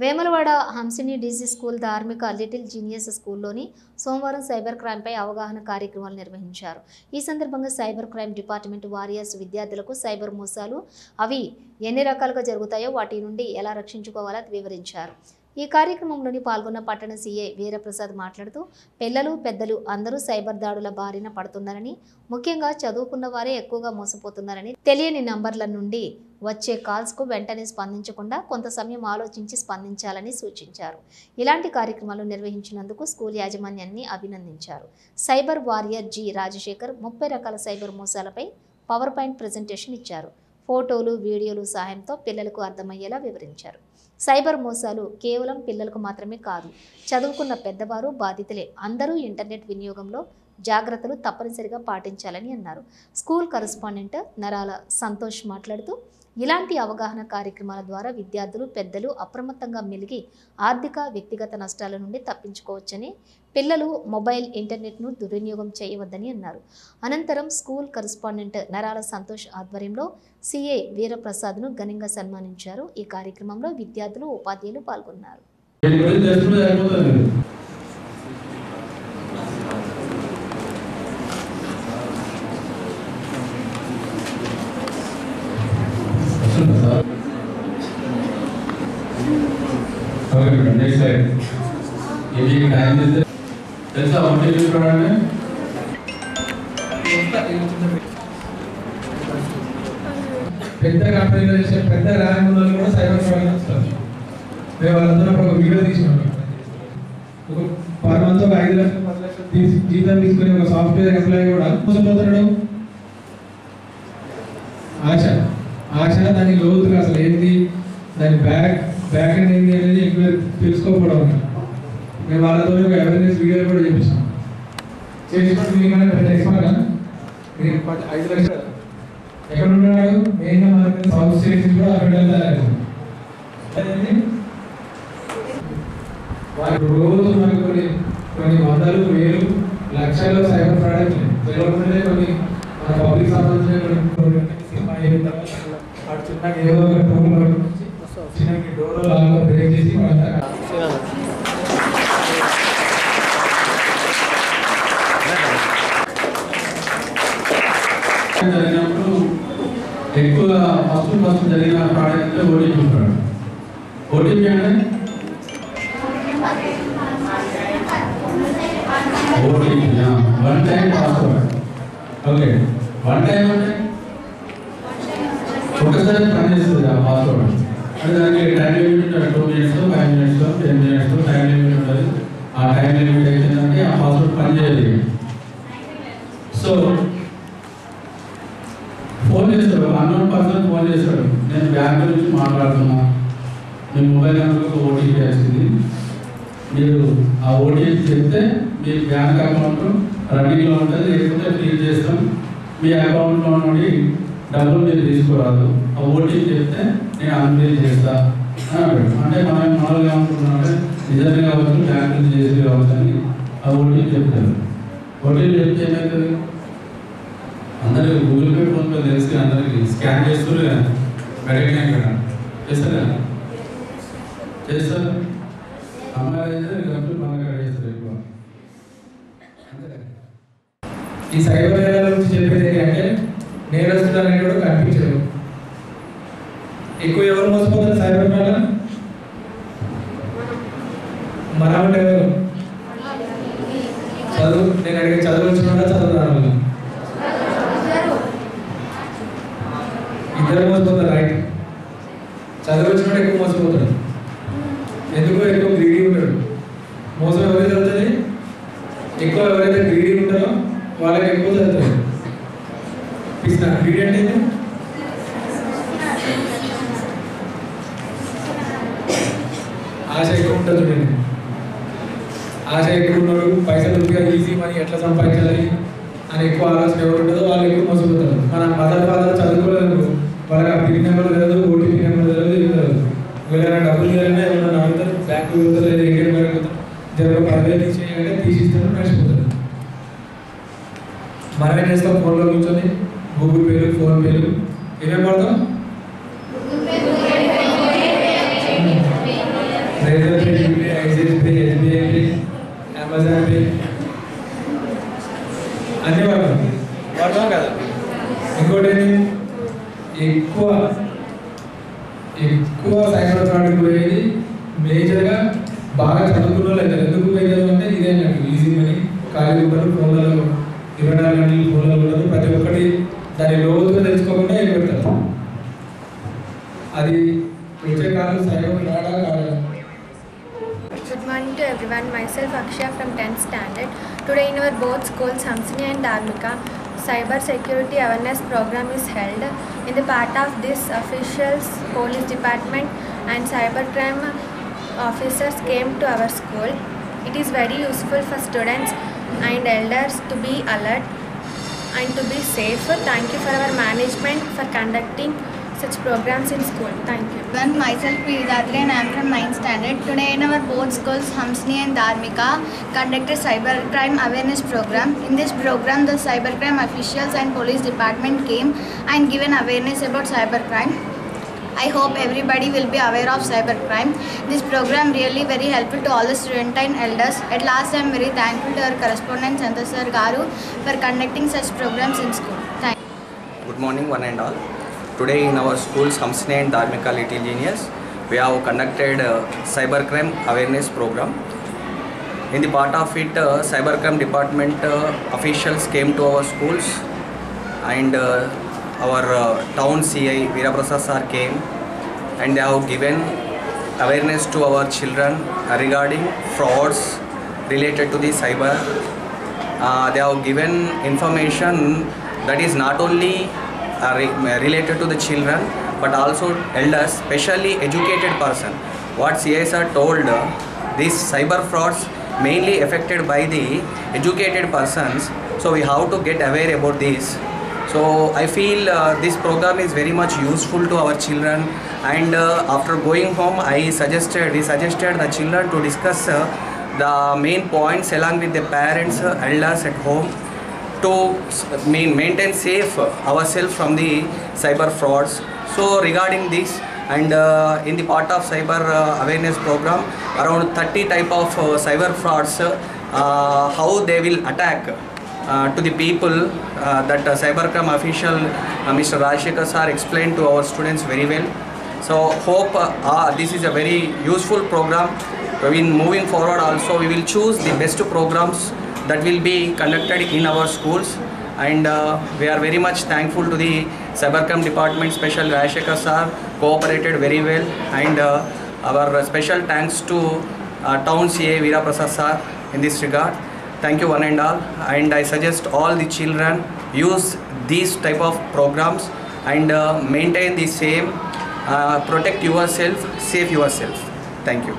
Vemulawada Hamsini DG school ధార్మిక little genius స్కూల్లోని సోమవారం సైబర్ క్రైమ్పై అవగాహన కార్యక్రమాలు నిర్వహించారు. ఈ సందర్భంగా సైబర్ క్రైమ్ డిపార్ట్మెంట్ వారియర్స్ విద్యార్థులకు సైబర్ మోసాలు అవి ఎన్ని రకాలుగా జరుగుతాయో వాటి నుండి ఎలా రక్షించుకోవాలో వివరించారు. ఈ కార్యక్రమంలోని పాల్గొన్న పట్టణ సీఏ వీరప్రసాద్ మాట్లాడుతూ పిల్లలు పెద్దలు అందరూ సైబర్ దాడుల బారిన పడుతున్నారని, ముఖ్యంగా చదువుకున్న వారే ఎక్కువగా మోసపోతున్నారని, తెలియని నంబర్ల నుండి వచ్చే కాల్స్కు వెంటనే స్పందించకుండా కొంత సమయం ఆలోచించి స్పందించాలని సూచించారు. ఇలాంటి కార్యక్రమాలు నిర్వహించినందుకు స్కూల్ యాజమాన్యాన్ని అభినందించారు. సైబర్ వారియర్ జి రాజశేఖర్ 30 రకాల సైబర్ మోసాలపై పవర్ పాయింట్ ప్రెజెంటేషన్ ఇచ్చారు. ఫోటోలు, వీడియోలు సహాయంతో పిల్లలకు అర్థమయ్యేలా వివరించారు. సైబర్ మోసాలు కేవలం పిల్లలకు మాత్రమే కాదు, చదువుకున్న పెద్దవారు బాధితులే. అందరూ ఇంటర్నెట్ వినియోగంలో జాగ్రత్తలు తప్పనిసరిగా పాటించాలని అన్నారు. స్కూల్ కరెస్పాండెంట్ నరాల సంతోష్ మాట్లాడుతూ ఇలాంటి అవగాహన కార్యక్రమాల ద్వారా విద్యార్థులు పెద్దలు అప్రమత్తంగా మెలిగి ఆర్థిక వ్యక్తిగత నష్టాల నుండి తప్పించుకోవచ్చని, పిల్లలు మొబైల్ ఇంటర్నెట్ను దుర్వినియోగం చేయవద్దని అన్నారు. అనంతరం స్కూల్ కరెస్పాండెంట్ నరాల సంతోష్ ఆధ్వర్యంలో సిఏ వీరప్రసాద్ను ఘనంగా సన్మానించారు. ఈ కార్యక్రమంలో విద్యార్థులు ఉపాధ్యాయులు పాల్గొన్నారు. Next slide. Giving time is there. That's the objective program. పెద్ద కంపెనీలో చేసే పెద్ద ర్యాంకుల్లో కూడా సైబర్ ఫ్రాడ్ వస్తారు. మేము వాళ్ళందరూ ఒక వీడియో తీసుకున్నాం. ఒక పర్ మంత్ ఒక 5 లక్షలు 10 లక్షలు జీతం తీసుకుని ఒక సాఫ్ట్వేర్ ఎంప్లాయీ కూడా మోసపోతున్నాడు. ఆశ దాని లోతుగా అసలు ఏంటి, దాని బ్యాక్ ఎండ్ ఏంటి అనేది ఎక్కువ తెలుసుకోకపోవడం. మేము వాళ్ళతో ఒక అవేర్నెస్ వీడియో కూడా చేపించాం. చేసినప్పుడు మీకన్నా పెద్ద ఎక్స్పర్ట్ మీరు 5 లక్షలు ఎక్కడ ఉన్నాడు మెయిన్గా మనకి సౌత్ స్టేట్స్ కూడా అక్కడ వెళ్తారు. రోజు మనకు కొన్ని వందలు వేలు లక్షల్లో సైబర్ ఫ్రాడ్ తెలియకుండా కొన్ని మన పబ్లిక్ సంబంధించిన చిన్న ఏదో ఒక టూల్ చిన్న డోర్ లాగా బ్రేక్ చేసి జరిగినప్పుడు ఎక్కువగా ఫస్ట్ జరిగిన ఫ్రాడ్ అంటే ఓటీపీ ఫ్రాడ్. ఓటీపీ అంటే OTP one time password. Okay, one time అంటే ఒకసారి పనిచేస్తుంది ఆ పాస్వర్డ్. అంటే దానికి టైం లిమిట్ ఉంటుంది. 2 minutes 5 minutes 10 minutes time limit ఉంటుంది. ఆ టైం లిమిట్ అయిపోయిందంటే ఆ పాస్వర్డ్ పనిచేయదు. సో ఫోన్ చేస్తాడు, అన్నోన్ పర్సన్ ఫోన్ చేస్తాడు, నేను బ్యాంక్ నుంచి మాట్లాడుతున్నా, మీ మొబైల్ నెంబర్కి ఓటీపీ వచ్చింది, మీరు ఆ ఓటీపీ చెప్తే మీ బ్యాంక్ అకౌంట్ రన్నింగ్లో ఉంటుంది, లేకపోతే ఫ్రీజ్ చేస్తాం, మీ అకౌంట్లో నుండి డబ్బులు మీరు తీసుకోరాదు, ఆ ఓటీపీ చెప్తే నేను అన్ఫ్రీజ్ చేస్తా అని అంటాడు. అంటే మనం మామూలుగా ఏమనుకుంటున్నామంటే నిజంగా కావచ్చు, బ్యాంక్ నుంచి చేసి కావచ్చు అని ఆ ఓటీపీ చెప్తారు. ఓటీపీ చెప్తే ఏమవుతుంది, అందరికి గూగుల్ పే ఫోన్ పే తెలిసి అందరికి స్కాన్ చేస్తారు కదా, బయటనే కదా చేస్తారు కదా, చేస్తారు. అమ్మాయి అయితే డబ్బులు మన కాడ చేస్తారు ఎక్కువ. ఈ సైబర్ నేరాల గురించి చెప్పేది ఏంటంటే నేరస్తులు అనేది కూడా కనిపించదు. ఎక్కువ ఎవరు మోసపోతారు సైబర్ నేరాల? మనమంటే ఎవరు? చదువు, నేను అడిగే చదువు వచ్చిన చదువు రావాలి, ఇద్దరు మోసపోతారు. రైట్, చదువు వచ్చినప్పుడు ఎక్కువ మోసపోతాడు. ఎందుకు? ఎక్కువ గ్రీడీ ఉంటాడు. మోసం ఎవరైతే జరుగుతుంది, ఎక్కువ ఎవరైతే గ్రీడీ ఉంటారో వాళ్ళకి ఎక్కువ జరుగుతుంది. పిస్తా గ్రీడీ అంటే ఆశ ఎక్కువ ఉంటుంది. చూడండి, ఆశ ఎక్కువ ఉన్నాడు, పైసలు ఉందిగా ఈజీ మనీ ఎట్లా సంపాదించాలి అని ఎక్కువ ఆలోచన ఎవరు ఉంటుందో వాళ్ళు ఎక్కువ మోసపోతారు. మన మదర్ ఫాదర్ చదువుకోలేదు, వాళ్ళకి ఆ పిన్ నెంబర్ తెలియదు, ఓటీపీ నెంబర్ తెలియదు, ఏం తెలియదు. వీళ్ళైనా డబ్బులు చేయాలన్నా ఎవరైనా అడుగుతారు, బ్యాంకు వెళ్తారు, లేదా ఏటీఎం అడుగుతారు, జర 10,000 తీసేయాలంటే తీసిస్తారు, నడిచిపోతారు. మనమేం చేస్తాం, ఫోన్లో కూర్చొని గూగుల్ పేలు, ఫోన్ పేలు ఏమేమి పడతాం, Razorpay, UPI, ICICI pay, SBI pay, Amazon pay అన్నీ వాడతాం కదా. ఇంకోటి ఎక్కువ సైబర్ ఫ్రాడ్కి పోయేది మేజర్గా బాగా చదువుకున్న వాళ్ళు అవుతారు. ఎందుకు పోయేది అంటే ఇదే నాకు ఈజీ మనీ, ఖాళీ ఉంటారు, ఫోన్లలో 24 గంటలు ఫోన్లలో ఉంటారు, ప్రతి ఒక్కటి దాని లోతుగా తెలుసుకోకుండా ఏం పెడతారు. అది వచ్చే కాదు సైబర్ ఫ్రాడా కాదా. Good morning to everyone. Myself Akshya from 10th standard. Today in our both schools, Hamsini and Dharmika, Cyber Security Awareness Program is held. In the part of this, officials, police department and cybercrime officers came to our school. It is very useful for students and elders to be alert and to be safe. Thank you for our management for conducting such programs in school. Thank you. Myself Priyadatri and I am from 9th standard. Today in our both schools, Hamsini and Dharmika conducted cybercrime awareness program. In this program, the cybercrime officials and police department came and given awareness about cybercrime. I hope everybody will be aware of cybercrime. This program really very helpful to all the students and elders. At last, I am very thankful to our correspondent Santosh Sir Garu for conducting such programs in school. Thank you. Good morning one and all. Today in our schools, Hamsini and Dharmika Little Genius, we have conducted cybercrime awareness program. In the part of it, cybercrime department officials came to our schools, and our town CI Veeraprasad sir came, and they have given awareness to our children regarding frauds related to the cyber. They have given information that is not only related to the children but also elders, especially educated person. What CIs are told, these cyber frauds mainly affected by the educated persons, so we have to get aware about this. So I feel this program is very much useful to our children, and after going home we suggested the children to discuss the main points along with the parents, elders at home, to maintain safe ourselves from the cyber frauds. So regarding this, and in the part of cyber awareness program, around 30 type of cyber frauds, how they will attack to the people, that cybercrime official Mr. Rajshekar sir explained to our students very well. So hope this is a very useful program. In moving forward also, we will choose the best programs that will be conducted in our schools, and we are very much thankful to the cybercrime department, special Rajshekar sir cooperated very well, and our special thanks to town CA Veeraprasad sir in this regard. Thank you one and all, and I suggest all the children use these type of programs and maintain the same, protect yourself, save yourself. Thank you.